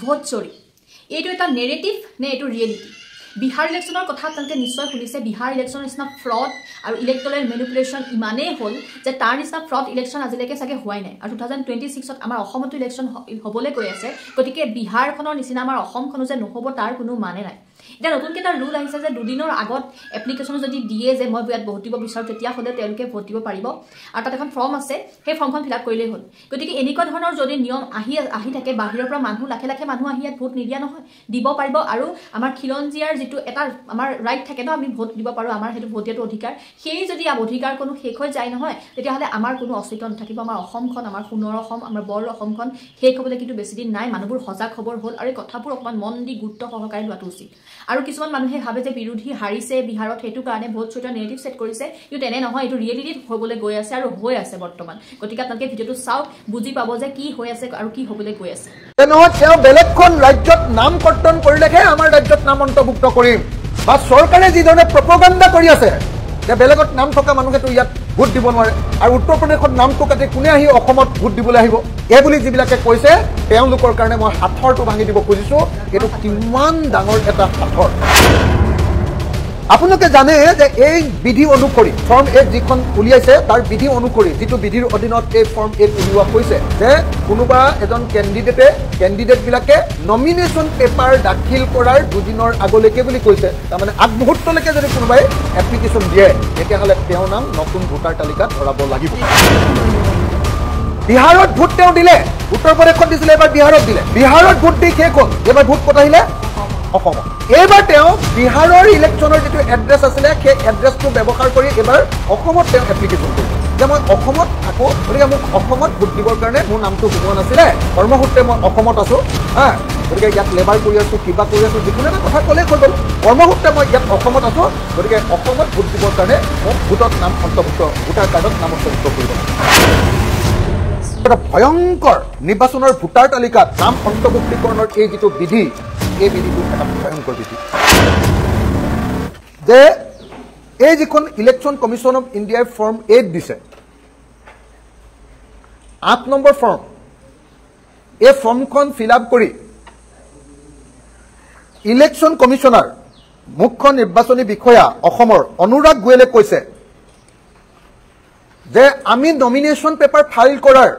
vote চৰি এইটো এটা নেৰেটিভ নে এইটো ৰিয়েলিটি বিহাৰ ইলেকশ্যনৰ কথা আপোনালোকে নিশ্চয় শুনিছে বিহাৰ ইলেকশ্যনৰ নিচিনা ফ্ৰড আৰু ইলেক্টৰেল মেনিপুলেশ্যন ইমানেই হ'ল যে তাৰ নিচিনা ফ্ৰড ইলেকশ্যন আজিলৈকে চাগে হোৱাই নাই আৰু 2026ত আমাৰ অসমতো ইলেকশ্যন হ'বলৈ গৈ আছে গতিকে বিহাৰখনৰ নিচিনা আমাৰ অসমখনো যে নহ'ব তাৰ কোনো মানে নাই এটা নতুনকৈ এটা ৰুল আহিছে যে দুদিনৰ আগত এপ্লিকেশ্যন যদি দিয়ে যে মই ইয়াত ভোট দিব বিচাৰোঁ তেতিয়াহ'লে তেওঁলোকে ভোট দিব পাৰিব আৰু তাত এখন ফৰ্ম আছে সেই ফৰ্মখন ফিল আপ কৰিলেই হ'ল গতিকে এনেকুৱা ধৰণৰ যদি নিয়ম আহি থাকে বাহিৰৰ পৰা মানুহ লাখে লাখে মানুহ আহি ইয়াত ভোট নিদিয়া নহয় দিব পাৰিব আৰু আমাৰ খিলঞ্জীয়াৰ যিটো এটা আমাৰ ৰাইট থাকে ন আমি ভোট দিব পাৰোঁ আমাৰ সেইটো ভোট দিয়াটো অধিকাৰ সেই যদি অধিকাৰ কোনো শেষ হৈ যায় নহয় তেতিয়াহ'লে আমাৰ কোনো অস্তিত্ব নাথাকিব আমাৰ অসমখন আমাৰ সোণৰ অসম আমাৰ বৰ অসমখন শেষ হ'বলৈ কিন্তু বেছিদিন নাই মানুহবোৰ সজাগ খবৰ হ'ল আৰু এই কথাবোৰ অকণমান মন দি গুৰুত্ব সহকাৰে লোৱাটো উচিত আৰু কিছুমান মানুহে ভাবে যে বিৰোধী হাৰিছে বিহাৰত সেইটো কাৰণে ভোট চৰিৰ নেগেটিভ সেট কৰিছে কিন্তু তেনে নহয় এইটো ৰিয়েলিটিত হ'বলৈ গৈ আছে আৰু হৈ আছে বৰ্তমান গতিকে আপোনালোকে ভিডিঅ'টো চাওক বুজি পাব যে কি হৈ আছে আৰু কি হ'বলৈ গৈ আছে নহয় তেওঁ বেলেগখন ৰাজ্যত নাম কৰ্তন কৰিলেহে আমাৰ ৰাজ্যত নাম অন্তৰ্ভুক্ত কৰিম বা চৰকাৰে যিধৰণে প্ৰপগাণ্ডা কৰি আছে যে বেলেগত নাম থকা মানুহেতো ইয়াত ভোট দিব নোৱাৰে আৰু উত্তৰ প্ৰদেশত নামটো কাটি কোনে আহি অসমত ভোট দিবলৈ আহিব এই বুলি যিবিলাকে কৈছে তেওঁলোকৰ কাৰণে মই হাতৰটো ভাঙি দিব খুজিছোঁ এইটো কিমান ডাঙৰ এটা হাতৰ আপোনালোকে জানে যে এই বিধি অনুসৰি ফৰ্ম 8 যিখন উলিয়াইছে তাৰ বিধি অনুসৰি যিটো বিধিৰ অধীনত এই ফৰ্ম 8 উলিওৱা হৈছে যে কোনোবা এজন কেণ্ডিডেটবিলাকে নমিনেশ্যন পেপাৰ দাখিল কৰাৰ দুদিনৰ আগলৈকে বুলি কৈছে তাৰমানে আগমুহূৰ্তলৈকে যদি কোনোবাই এপ্লিকেশ্যন দিয়ে তেতিয়াহ'লে তেওঁৰ নাম নতুন ভোটাৰ তালিকাত ভৰাব লাগিব বিহাৰত ভোট তেওঁ দিলে উত্তৰ প্ৰদেশত দিছিলে এবাৰ বিহাৰত দিলে বিহাৰত ভোট দি শেষ হ'ল এবাৰ ভোট ক'ত আহিলে অসমত এইবাৰ তেওঁ বিহাৰৰ ইলেকশ্যনৰ যিটো এড্ৰেছ আছিলে সেই এড্ৰেছটো ব্যৱহাৰ কৰি এইবাৰ অসমত তেওঁ এপ্লিকেশ্যন কৰিলে যে মই অসমত থাকোঁ গতিকে মোক অসমত ভোট দিবৰ কাৰণে মোৰ নামটো সোমোৱা নাছিলে কৰ্মসূত্ৰে মই অসমত আছোঁ গতিকে ইয়াত লেবাৰ কৰি আছোঁ কিবা কৰি আছোঁ যিকোনো এটা কথা ক'লেই হৈ গ'ল কৰ্মসূত্ৰে মই ইয়াত অসমত আছোঁ গতিকে অসমত ভোট দিবৰ কাৰণে মোক ভোটত নাম অন্তৰ্ভুক্ত ভোটাৰ কাৰ্ডত নাম অন্তৰ্ভুক্ত কৰিব এটা ভয়ংকৰ নিৰ্বাচনৰ ভোটাৰ তালিকাত নাম অন্তৰ্ভুক্তিকৰণৰ এই যিটো বিধি এই বিধিটো এটা ভয়ংকৰ বিধি যে এই যিখন ইলেকশ্যন কমিশ্যন অফ ইণ্ডিয়াই ফৰ্ম 8 দিছে 8 নম্বৰ ফৰ্ম এই ফৰ্মখন ফিল আপ কৰি ইলেকশ্যন কমিশ্যনাৰ মুখ্য নিৰ্বাচনী বিষয়া অসমৰ অনুৰাগ গোয়েলে কৈছে যে আমি নমিনেশ্যন পেপাৰ ফাইল কৰাৰ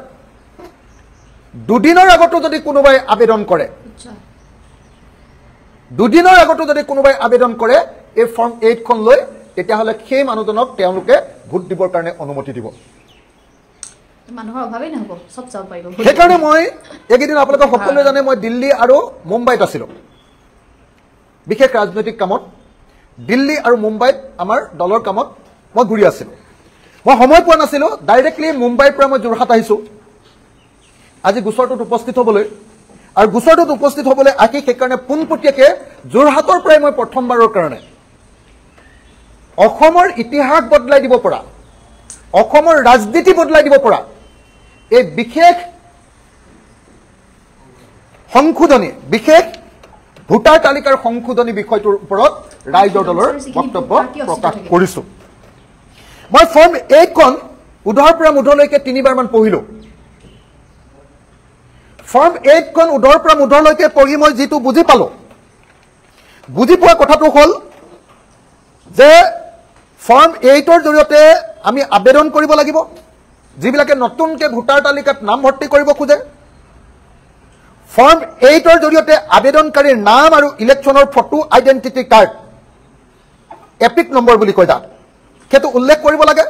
দুদিনৰ আগতো যদি কোনোবাই আবেদন কৰে দুদিনৰ আগতো যদি কোনোবাই আবেদন কৰে এই ফৰ্ম 8 খন লৈ তেতিয়াহ'লে সেই মানুহজনক তেওঁলোকে ভোট দিবৰ কাৰণে অনুমতি দিব মানুহৰ অভাৱেই নহ'ব চব চাব পাৰিব সেইকাৰণে মই এইকেইদিন আপোনালোকে সকলোৱে জানে মই দিল্লী আৰু মুম্বাইত আছিলোঁ বিশেষ ৰাজনৈতিক কামত দিল্লী আৰু মুম্বাইত আমাৰ দলৰ কামত মই ঘূৰি আছিলোঁ মই সময় পোৱা নাছিলোঁ ডাইৰেক্টলি মুম্বাইৰ পৰা মই যোৰহাট আহিছোঁ আজি গোচৰটোত উপস্থিত হ'বলৈ আৰু গোচৰটোত উপস্থিত হ'বলৈ আহি সেইকাৰণে পোনপটীয়াকৈ যোৰহাটৰ পৰাই মই প্ৰথমবাৰৰ কাৰণে অসমৰ ইতিহাস বদলাই দিব পৰা অসমৰ ৰাজনীতি বদলাই দিব পৰা এই বিশেষ সংশোধনী বিশেষ ভোটাৰ তালিকাৰ সংশোধনী বিষয়টোৰ ওপৰত ৰাইজৰ দলৰ বক্তব্য প্ৰকাশ কৰিছোঁ মই ফৰ্ম 8 খন উধৰ পৰা মুধলৈকে 3বাৰমান পঢ়িলোঁ ফৰ্ম 8 খন উধৰ পৰা মুধলৈকে পঢ়ি মই যিটো বুজি পালোঁ বুজি পোৱা কথাটো হ'ল যে ফৰ্ম 8ৰ জৰিয়তে আমি আবেদন কৰিব লাগিব যিবিলাকে নতুনকৈ ভোটাৰ তালিকাত নাম ভৰ্তি কৰিব খোজে ফৰ্ম 8ৰ জৰিয়তে আবেদনকাৰীৰ নাম আৰু ইলেকশ্যনৰ photo identity card EPIC number বুলি কয় তাত সেইটো উল্লেখ কৰিব লাগে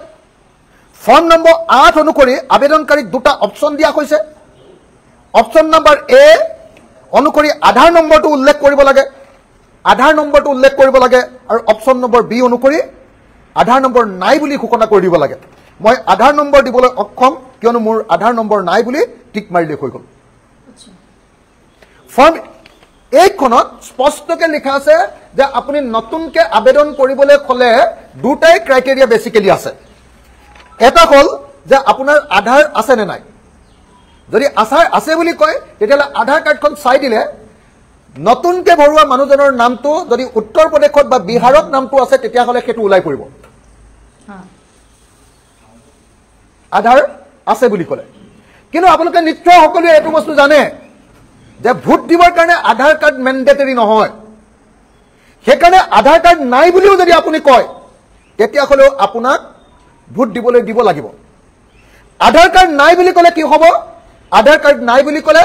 ফৰ্ম নম্বৰ 8 অনুসৰি আবেদনকাৰীক দুটা অপশ্যন দিয়া হৈছে অপশ্যন নম্বৰ এ অনুসৰি আধাৰ নম্বৰটো উল্লেখ কৰিব লাগে আৰু অপশ্যন নম্বৰ বি অনুসৰি আধাৰ নম্বৰ নাই বুলি ঘোষণা কৰি দিব লাগে মই আধাৰ নম্বৰ দিবলৈ অক্ষম কিয়নো মোৰ আধাৰ নম্বৰ নাই বুলি টিক মাৰিলে হৈ গ'ল ফৰ্ম 8 খনত স্পষ্টকৈ লিখা আছে যে আপুনি নতুনকৈ আবেদন কৰিবলৈ হ'লে দুটাই ক্ৰাইটেৰিয়া বেচিকেলি আছে এটা হ'ল যে আপোনাৰ আধাৰ আছে নে নাই যদি আধাৰ আছে বুলি কয় তেতিয়াহ'লে আধাৰ কাৰ্ডখন চাই দিলে নতুনকৈ ভৰোৱা মানুহজনৰ নামটো যদি উত্তৰ প্ৰদেশত বা বিহাৰত নামটো আছে তেতিয়াহ'লে সেইটো ওলাই পৰিব আধাৰ আছে বুলি ক'লে কিন্তু আপোনালোকে নিশ্চয় সকলোৱে এইটো বস্তু জানে যে ভোট দিবৰ কাৰণে আধাৰ কাৰ্ড মেণ্ডেটৰী নহয় সেইকাৰণে আধাৰ কাৰ্ড নাই বুলিও যদি আপুনি কয় তেতিয়া হ'লেও আপোনাক ভোট দিবলৈ দিব লাগিব আধাৰ কাৰ্ড নাই বুলি ক'লে কি হ'ব আধাৰ কাৰ্ড নাই বুলি ক'লে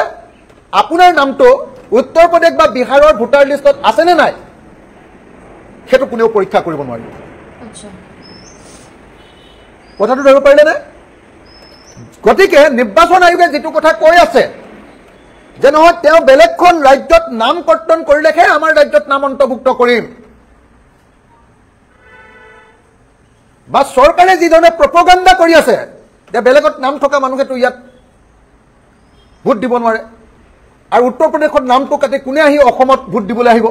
আপোনাৰ নামটো উত্তৰ প্ৰদেশ বা বিহাৰৰ ভোটাৰ লিষ্টত আছে নে নাই সেইটো কোনেও পৰীক্ষা কৰিব নোৱাৰিব আচ্ছা কথাটো ধৰিব পাৰিলে নে গতিকে নিৰ্বাচন আয়োগে যেটো কথা কৈ আছে যে নহয় তেওঁ বেলেগখন ৰাজ্যত নাম কৰ্তন কৰিলেহে আমাৰ ৰাজ্যত নাম অন্তৰ্ভুক্ত কৰিম বা চৰকাৰে যি ধৰণে প্ৰপগাণ্ডা কৰি আছে যে বেলেগত নাম থকা মানুহেতো ইয়াত ভোট দিব নোৱাৰে আৰু উত্তৰ প্ৰদেশত নামটো কাটি কোনে আহি অসমত ভোট দিবলৈ আহিব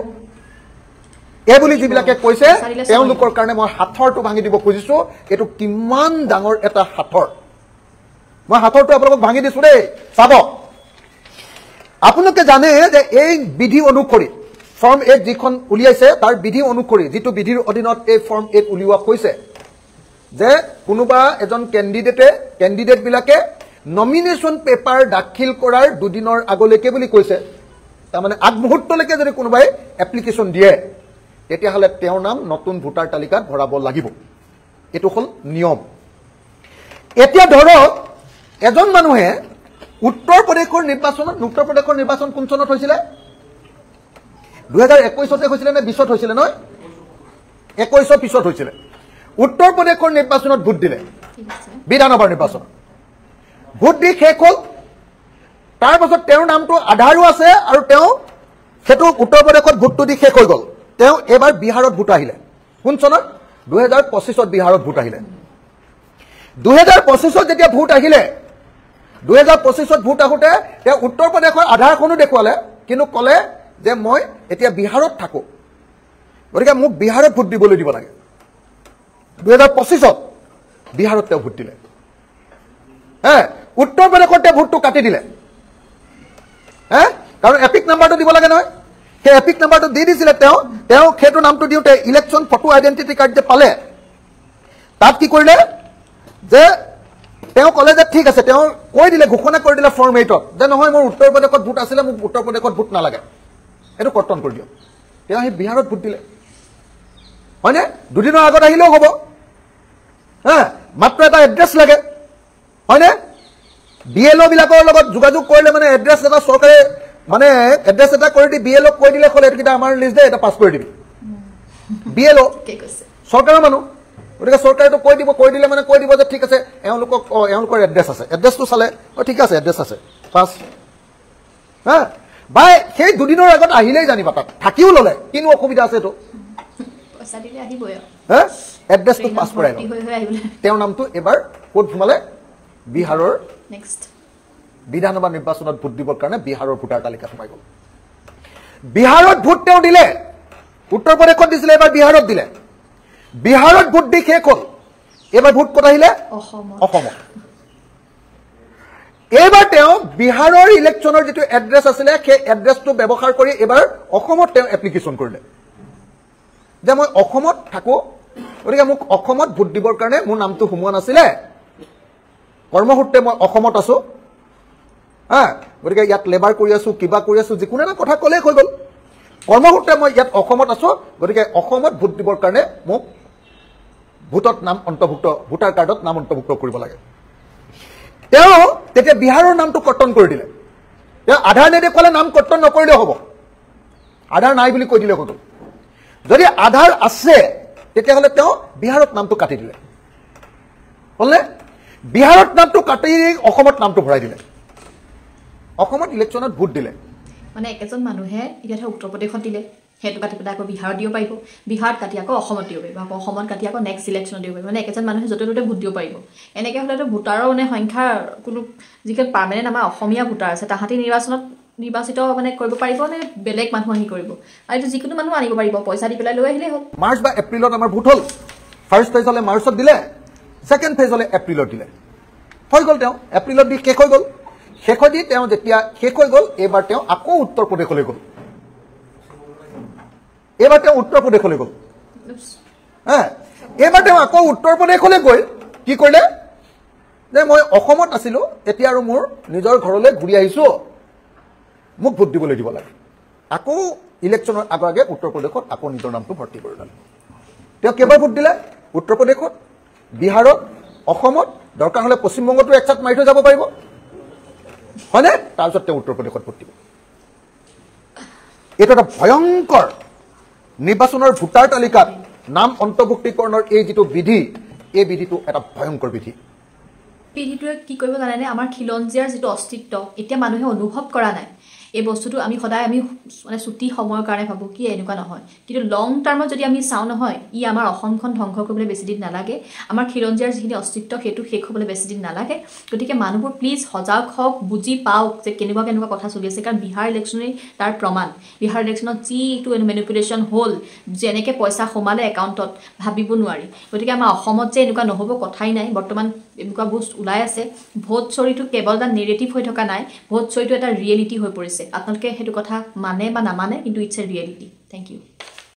এই বুলি যিবিলাকে কৈছে তেওঁলোকৰ কাৰণে মই হাতৰটো ভাঙি দিব খুজিছো এটো কিমান ডাঙৰ এটা হাতৰ মই হাতৰটো আপোনালোকক ভাঙি দিছো দেই চাব আপোনালোকে জানে যে এই বিধি অনুসৰি ফৰ্ম 8 যিখন উলিয়াইছে তাৰ বিধি অনুসৰি যেটো বিধিৰ অধীনত এই ফৰ্ম 8 উলিওৱা হৈছে যে কোনোবা এজন ক্যান্ডিডেট বিলাকে নমিনেশন পেপাৰ দাখিল কৰাৰ দুদিনৰ আগলৈকে বুলি কৈছে তাৰ মানে আগমুহূৰ্তলৈকে যদি কোনোবাই এপ্লিকেশন দিয়ে তেতিয়া হলে তেওঁৰ নাম নতুন ভোটাৰ তালিকাত ভৰাব লাগিব এটো হল নিয়ম এতিয়া ধৰক এজন মানুহে উত্তৰ প্ৰদেশৰ নিৰ্বাচন কোন চনত হৈছিল 2021 তে হৈছিল নে 20 হৈছিল নহয় 21 পিছত হৈছিল উত্তৰ প্ৰদেশৰ নিৰ্বাচনত ভোট দিলে বিধানসভাৰ নিৰ্বাচন ভোট দি শেষ হল তাৰ পাছত তেওঁৰ নামটো আধাৰো আছে আৰু তেওঁ হেতু উত্তৰ প্ৰদেশত ভোটটো দি শেষ হৈ গল তেওঁ এবাৰ বিহাৰত ভোট আহিলে কোন চনত 2025 ত বিহাৰত ভোট আহিলে 2025 ত যেতিয়া ভোট আহিলে 2025 ত ভোট আহোতে তেওঁ উত্তৰ প্ৰদেশৰ আধাৰখনো দেখুৱালে কিন্তু কলে যে মই এতিয়া বিহাৰত থাকো গতিকে মোক বিহাৰত ভোট দিবলৈ দিব লাগে 2025 ত বিহাৰত তেওঁ ভোট দিলে উত্তৰ প্ৰদেশতে ভোটটো কাটি দিলে কাৰণ এপিক নাম্বাৰটো দিব লাগে নহয় সেই এপিক নাম্বাৰটো দি দিছিলে তেওঁ সেইটো নামটো দিওতে ইলেকশন ফটো আইডেন্টিটি কাৰ্ড যে পালে তাত কি কৰিলে যে তেওঁ কলে যে ঠিক আছে তেওঁ কৈ দিলে ঘোষণা কৰি দিলে ফৰ্ম 8 যে নহয় মোৰ উত্তৰ প্ৰদেশত ভোট আছিল মোক উত্তৰ প্ৰদেশত ভোট নালাগে এটো কৰ্তন কৰি দিও তেওঁ হে বিহাৰত ভোট দিলে হয়নে দুদিনৰ আগত আহিলেও হ'ব মাত্ৰ এটা এড্ৰেছ লাগে হয়নে বিএলও বিলাকৰ লগত যোগাযোগ কৰিলে মানে এড্ৰেছ এটা চৰকাৰে মানে এড্ৰেছ এটা কৰি দি বিএলও কৈ দিলে হলে এটা আমাৰ লিষ্ট দে এটা পাস কৰি দিবি বিএলও কি কৈছে চৰকাৰৰ মানুহ গতিকে চৰকাৰেটো কৈ দিলে মানে কৈ দিব যে ঠিক আছে এওঁলোকৰ এড্ৰেছ আছে এড্ৰেছটো চালে ঠিক আছে এড্ৰেছ আছে পাস বাই সেই দুদিনৰ আগত আহিলেই জানিবা তাত থাকিও ললে কিনো অসুবিধা আছে এটো পইচা দিলে আহিবই এড্ৰেছটো পাস কৰাই তেওঁৰ নামটো এবাৰ ক'ত সোমালে বিহাৰৰ নেক্সট বিধানসভা নিৰ্বাচনত ভোট দিবৰ কাৰণে বিহাৰৰ ভোটাৰ তালিকাত সোমাই গল বিহাৰত ভোট তেওঁ দিলে উত্তৰ প্ৰদেশত দিছিলে এবাৰ বিহাৰত দিলে বিহাৰত ভোট দি শেষ হল এবাৰ ভোট ক'ত আহিলে অসমত এবাৰ তেওঁ বিহাৰৰ ইলেকশ্যনৰ যেটো এড্ৰেছ আছিল সেই এড্ৰেছটো ব্যৱহাৰ কৰি এবাৰ অসমত তেওঁ এপ্লিকেশন কৰিলে যে মই অসমত থাকো গতিকে মোক অসমত ভোট দিবৰ কাৰণে মোৰ নামটো সোমোৱা নাছিলে কৰ্মসূত্ৰে মই অসমত আছো গতিকে ইয়াত লেবাৰ কৰি আছো কিবা কৰি আছো যিকোনো এটা কথা ক'লে হৈ গল কৰ্মসূত্ৰে মই ইয়াত অসমত আছো গতিকে অসমত ভোট দিবৰ কাৰণে মোক ভোটত নাম অন্তৰ্ভুক্ত ভোটাৰ কাৰ্ডত নাম অন্তৰ্ভুক্ত কৰিব লাগে তেওঁ তেতিয়া বিহাৰৰ নামটো কৰ্তন কৰি দিলে তেওঁ আধাৰ নেদেখুৱালে নাম কৰ্তন নকৰিলেও হ'ব আধাৰ নাই বুলি কৈ দিলে হ'ল যদি আধাৰ আছে তেতিয়াহ'লে তেওঁ বিহাৰত নামটো কাটি দিলে হ'লনে বিহাৰত নামটো কাটি অসমত নামটো ভৰাই দিলে অসমত ইলেকশ্যনত ভোট দিলে মানে একেজন মানুহে এতিয়া উত্তৰ প্ৰদেশত দিলে হেতু কাটি পেলাই আকৌ বিহাৰত দিব পাৰিব বিহাৰত কাটি আকৌ অসমত দিব পাৰিব আকৌ অসমত কাটি আকৌ নেক্সট ইলেকশ্যন দিব পাৰিব মানে একেজন মানুহে য'তে ত'তে ভোট দিব পাৰিব এনেকৈ হ'লেতো ভোটাৰৰ মানে সংখ্যা কোনো যিখন পাৰ্মানেণ্ট আমাৰ অসমীয়া ভোটাৰ আছে তাহাঁতি নিৰ্বাচিত মানে কৰিব পাৰিব নে বেলেগ মানুহ আহি কৰিব আৰু এইটো যিকোনো মানুহ আনিব পাৰিব পইচা দি পেলাই লৈ আহিলেই হ'ল মাৰ্চ বা এপ্ৰিলত আমাৰ ভোট হ'ল ফাৰ্ষ্ট ফেজ হ'লে মাৰ্চত দিলে ছেকেণ্ড ফেজ হ'লে এপ্ৰিলত দিলে হৈ গ'ল তেওঁ এপ্ৰিলত দি শেষ হৈ গ'ল শেষ হৈ দি তেওঁ যেতিয়া শেষ হৈ গ'ল এইবাৰ তেওঁ আকৌ উত্তৰ প্ৰদেশলৈ গ'ল এইবাৰ তেওঁ উত্তৰ প্ৰদেশলৈ গ'ল এইবাৰ তেওঁ আকৌ উত্তৰ প্ৰদেশলৈ গৈ কি কৰিলে যে মই অসমত আছিলো এতিয়া আৰু মোৰ নিজৰ ঘৰলৈ ঘূৰি আহিছো মোক ভোট দিবলৈ দিব লাগে আকৌ ইলেকশ্যনৰ আগে উত্তৰ প্ৰদেশত আকৌ নিজৰ নামটো ভৰ্তি কৰি ল'লে তেওঁ কেইবাৰ ভোট দিলে উত্তৰ প্ৰদেশত বিহাৰত অসমত দৰকাৰ হ'লে পশ্চিমবংগতো একচাট মাৰি থৈ যাব পাৰিব হয়নে তাৰপিছত তেওঁ উত্তৰ প্ৰদেশত ভোট দিব এইটো এটা ভয়ংকৰ নিৰ্বাচনৰ ভোটাৰ তালিকাত নাম অন্তৰ্ভুক্তিকৰণৰ এই যিটো বিধি এই বিধিটো এটা ভয়ংকৰ বিধি বিধিটোৱে কি কৰিব জানেনে আমাৰ খিলঞ্জীয়াৰ যিটো অস্তিত্ব এতিয়া মানুহে অনুভৱ কৰা নাই এই বস্তুটো আমি সদায় আমি মানে ছুটি সময়ৰ কাৰণে ভাবোঁ কি এনেকুৱা নহয় কিন্তু লং টাৰ্মত যদি আমি চাওঁ নহয় ই আমাৰ অসমখন ধ্বংস কৰিবলৈ বেছি দিন নালাগে আমাৰ খিলঞ্জীয়াৰ যিখিনি অস্তিত্ব সেইটো শেষ হ'বলৈ বেছি দিন নালাগে গতিকে মানুহবোৰ প্লিজ সজাগ হওক বুজি পাওক যে কেনেকুৱা কথা চলি আছে কাৰণ বিহাৰ ইলেকশ্যনেই তাৰ প্ৰমাণ বিহাৰ ইলেকশ্যনত যিটো মেনিপুলেশ্যন হ'ল যেনেকৈ পইচা সোমালে একাউণ্টত ভাবিব নোৱাৰি গতিকে আমাৰ অসমত যে এনেকুৱা নহ'ব কথাই নাই বৰ্তমান এনেকুৱা বস্তু ওলাই আছে ভোট চুৰিটো কেৱল এটা নেৰেটিভ হৈ থকা নাই ভোট চুৰিটো এটা ৰিয়েলিটি হৈ পৰিছে আপোনালোকে সেইটো কথা মানে বা নামানে কিন্তু it's a reality thank U